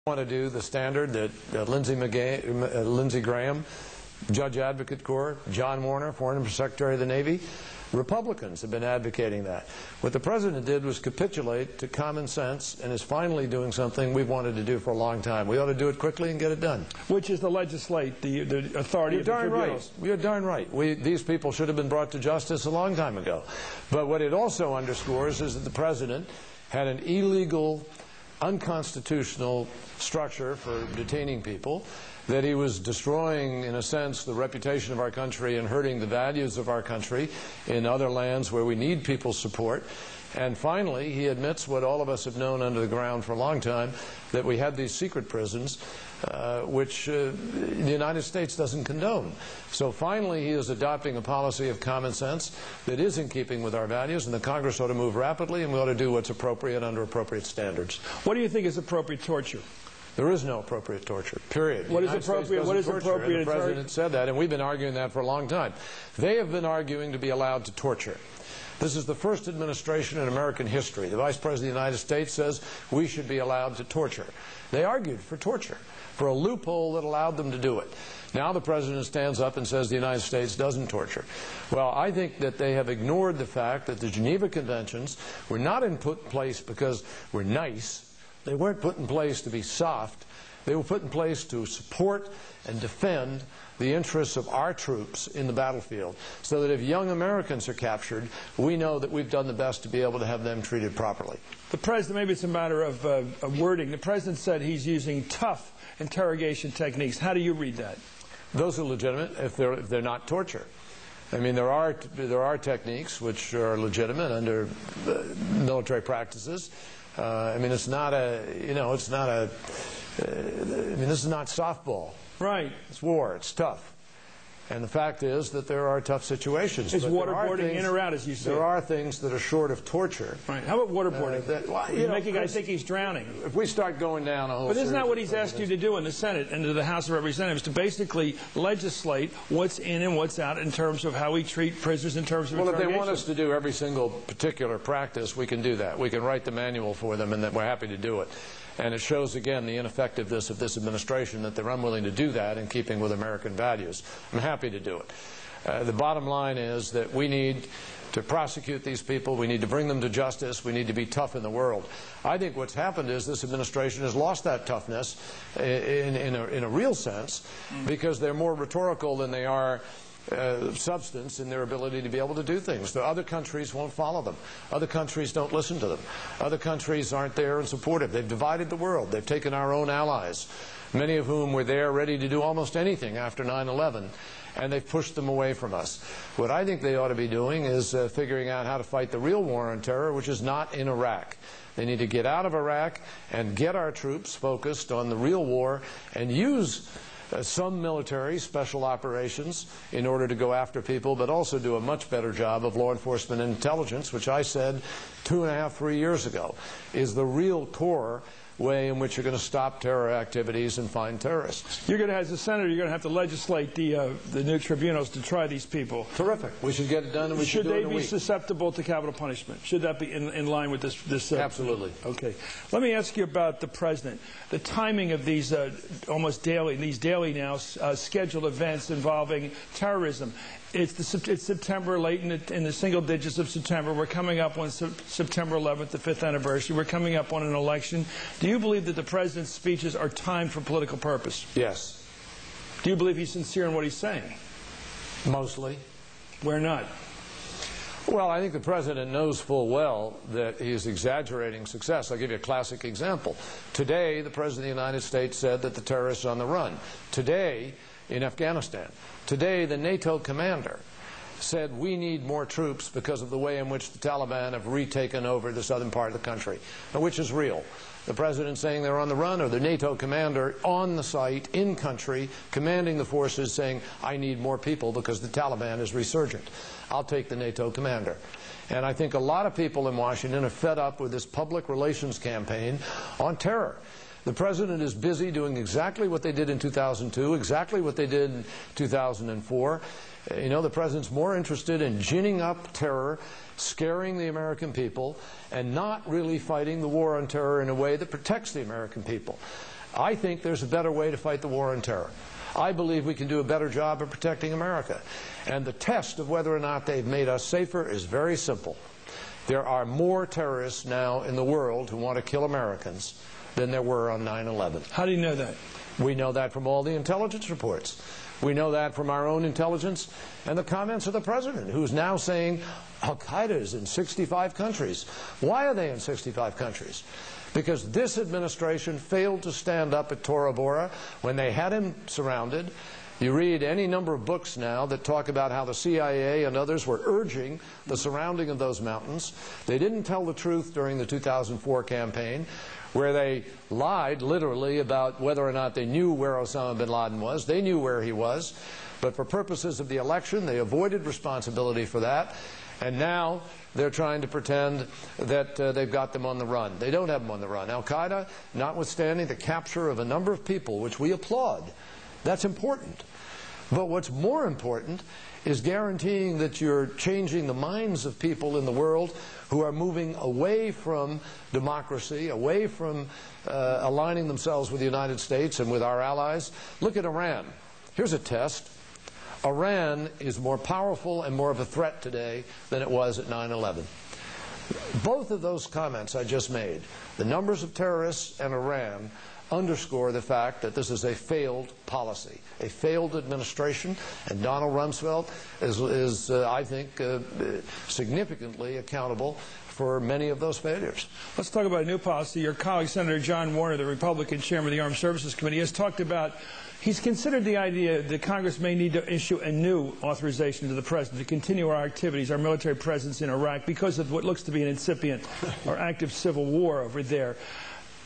Want to do the standard that Lindsey Graham, Judge Advocate Corps, John Warner, Foreign Secretary of the Navy, Republicans have been advocating that. What the President did was capitulate to common sense and is finally doing something we've wanted to do for a long time. We ought to do it quickly and get it done. Which is to legislate the authority of the tribunals. You're darn right. These people should have been brought to justice a long time ago. But what it also underscores is that the President had an illegal, unconstitutional structure for detaining people, that he was destroying, in a sense, the reputation of our country and hurting the values of our country in other lands where we need people's support. And finally, he admits what all of us have known under the ground for a long time, that we had these secret prisons, which the United States doesn't condone. So finally, he is adopting a policy of common sense that is in keeping with our values, and the Congress ought to move rapidly, and we ought to do what's appropriate under appropriate standards. What do you think is appropriate torture? There is no appropriate torture, period. What is appropriate? What is appropriate? The President said that, and we've been arguing that for a long time. They have been arguing to be allowed to torture. This is the first administration in American history. The Vice President of the United States says we should be allowed to torture. They argued for torture, for a loophole that allowed them to do it. Now the President stands up and says the United States doesn't torture. Well, I think that they have ignored the fact that the Geneva Conventions were not put in place because we're nice. They weren't put in place to be soft. They were put in place to support and defend the interests of our troops in the battlefield, so that if young Americans are captured, we know that we've done the best to be able to have them treated properly. The President, maybe it's a matter of wording. The President said he's using tough interrogation techniques. How do you read that? Those are legitimate if they're not torture. I mean, there are techniques which are legitimate under military practices. I mean, it's not a, this is not softball. Right. It's war. It's tough. And the fact is that there are tough situations. Is waterboarding in or out, as you say? There are things that are short of torture. Right. How about waterboarding? You make a guy think he's drowning. If we start going down a whole But isn't that what he's asked you to do in the Senate and to the House of Representatives, to basically legislate what's in and what's out in terms of how we treat prisoners in terms of interrogation? Well, if they want us to do every single particular practice, we can do that. We can write the manual for them, and that we're happy to do it. And it shows, again, the ineffectiveness of this administration, that they're unwilling to do that in keeping with American values. I'm happy to do it. The bottom line is that we need to prosecute these people. We need to bring them to justice. We need to be tough in the world. I think what's happened is this administration has lost that toughness in a real sense, because they're more rhetorical than they are substance in their ability to be able to do things. The other countries won't follow them. Other countries don't listen to them. Other countries aren't there and supportive. They've divided the world. They've taken our own allies, many of whom were there ready to do almost anything after 9/11, and they've pushed them away from us. What I think they ought to be doing is figuring out how to fight the real war on terror, which is not in Iraq. They need to get out of Iraq and get our troops focused on the real war and use some military special operations in order to go after people, but also do a much better job of law enforcement and intelligence, which I said 2.5, 3 years ago is the real core way in which you're going to stop terror activities and find terrorists. You're going to, as a senator, you're going to have to legislate the new tribunals to try these people. Terrific. We should get it done, and we should do it in a week. Should they be susceptible to capital punishment? Should that be in line with this? Absolutely. Okay. Let me ask you about the President. The timing of these almost daily, now scheduled events involving terrorism. It's September, late in the single digits of September. We're coming up on September 11th, the 5th anniversary. We're coming up on an election. Do you believe that the President's speeches are timed for political purpose? Yes. Do you believe he's sincere in what he's saying? Mostly. Where not? Well, I think the President knows full well that he is exaggerating success. I'll give you a classic example. Today, the President of the United States said that the terrorists are on the run. Today, in Afghanistan, today the NATO commander said we need more troops because of the way in which the Taliban have retaken over the southern part of the country, which is real. The President saying they're on the run, or the NATO commander on the site, in country, commanding the forces, saying, I need more people because the Taliban is resurgent. I'll take the NATO commander. And I think a lot of people in Washington are fed up with this public relations campaign on terror. The President is busy doing exactly what they did in 2002, exactly what they did in 2004. The President's more interested in ginning up terror, scaring the American people, and not really fighting the war on terror in a way that protects the American people. I think there's a better way to fight the war on terror. I believe we can do a better job of protecting America. And the test of whether or not they've made us safer is very simple. There are more terrorists now in the world who want to kill Americans than there were on 9/11. How do you know that? We know that from all the intelligence reports. We know that from our own intelligence and the comments of the president, who's now saying Al-Qaeda is in 65 countries. Why are they in 65 countries? Because this administration failed to stand up at Tora Bora when they had him surrounded. You read any number of books now that talk about how the CIA and others were urging the surrounding of those mountains. They didn't tell the truth during the 2004 campaign, where they lied literally about whether or not they knew where Osama bin Laden was. They knew where he was, but for purposes of the election, they avoided responsibility for that. And now they're trying to pretend that they've got them on the run. They don't have them on the run. Al-Qaeda, notwithstanding the capture of a number of people, which we applaud, that's important. But what's more important is guaranteeing that you're changing the minds of people in the world who are moving away from democracy, away from aligning themselves with the United States and with our allies. Look at Iran. Here's a test. Iran is more powerful and more of a threat today than it was at 9/11. Both of those comments I just made, the numbers of terrorists and Iran, underscore the fact that this is a failed policy, a failed administration, and Donald Rumsfeld is I think, significantly accountable for many of those failures. Let's talk about a new policy. Your colleague, Senator John Warner, the Republican chairman of the Armed Services Committee, has talked about, he's considered the idea that Congress may need to issue a new authorization to the President to continue our activities, our military presence in Iraq, because of what looks to be an incipient or active civil war over there.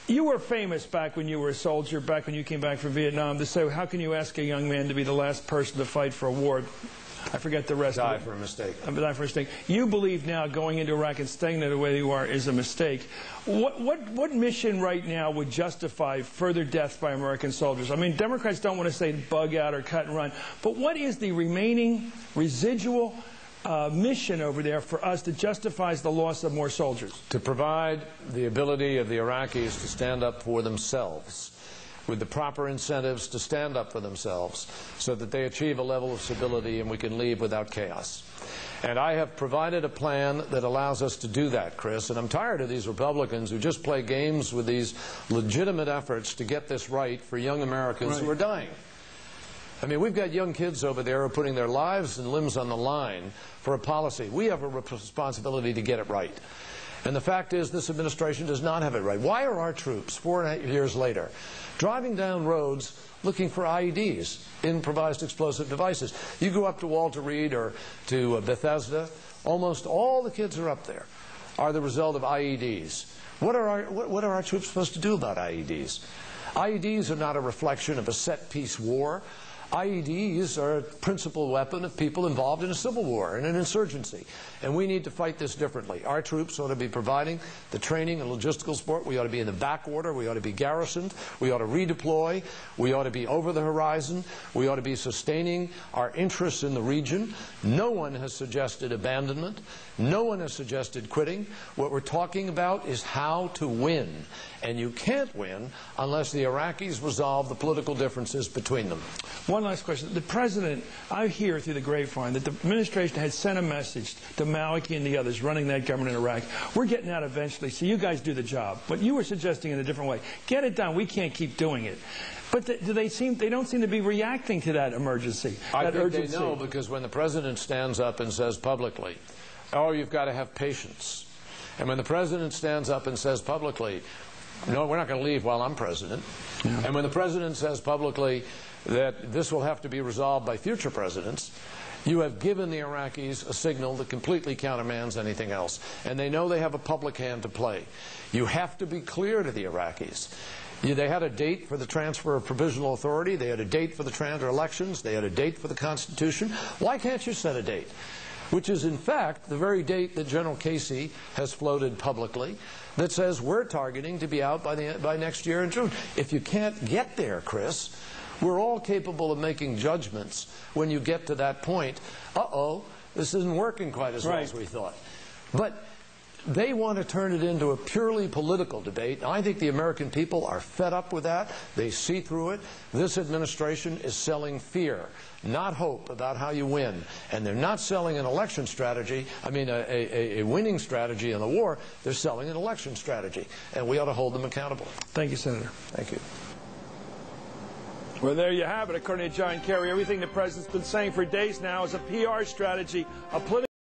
You were famous back when you were a soldier, back when you came back from Vietnam, to say, how can you ask a young man to be the last person to fight for a war? I forget the rest of it. Die for a mistake. Die for a mistake. You believe now going into Iraq and staying there the way you are is a mistake. What mission right now would justify further deaths by American soldiers? I mean, Democrats don't want to say bug out or cut and run, but what is the remaining residual mission over there for us that justifies the loss of more soldiers? To provide the ability of the Iraqis to stand up for themselves, with the proper incentives to stand up for themselves, so that they achieve a level of stability and we can leave without chaos. And I have provided a plan that allows us to do that, Chris, and I'm tired of these Republicans who just play games with these legitimate efforts to get this right for young Americans who are dying. I mean, we've got young kids over there who are putting their lives and limbs on the line for a policy. We have a responsibility to get it right. And the fact is, this administration does not have it right. Why are our troops, 4.5 years later, driving down roads looking for IEDs, improvised explosive devices? You go up to Walter Reed or to Bethesda, almost all the kids are up there are the result of IEDs. What are our troops supposed to do about IEDs? IEDs are not a reflection of a set-piece war. IEDs are a principal weapon of people involved in a civil war and an insurgency. And we need to fight this differently. Our troops ought to be providing the training and logistical support. We ought to be in the back order. We ought to be garrisoned. We ought to redeploy. We ought to be over the horizon. We ought to be sustaining our interests in the region. No one has suggested abandonment. No one has suggested quitting. What we're talking about is how to win. And you can't win unless the Iraqis resolve the political differences between them. One last question. The President, I hear through the grapevine that the administration had sent a message to Maliki and the others running that government in Iraq. We're getting out eventually, so you guys do the job. But you were suggesting in a different way. Get it done. We can't keep doing it. But they don't seem to be reacting to that emergency, that urgency. They know, because when the President stands up and says publicly, oh, you've got to have patience. And when the President stands up and says publicly, no, we're not going to leave while I'm President. Yeah. And when the President says publicly that this will have to be resolved by future presidents, you have given the Iraqis a signal that completely countermands anything else. And they know they have a public hand to play. You have to be clear to the Iraqis. They had a date for the transfer of provisional authority. They had a date for the transfer elections. They had a date for the Constitution. Why can't you set a date? Which is, in fact, the very date that General Casey has floated publicly, that says we're targeting to be out by next year in June. If you can't get there, Chris, we're all capable of making judgments when you get to that point. Uh-oh, this isn't working quite as well as we thought. But They want to turn it into a purely political debate. I think the American people are fed up with that. They see through it. This administration is selling fear, not hope about how you win. And they're not selling an election strategy, a winning strategy in the war. They're selling an election strategy. And we ought to hold them accountable. Thank you, Senator. Thank you. Well, there you have it. According to John Kerry, everything the president's been saying for days now is a PR strategy, a political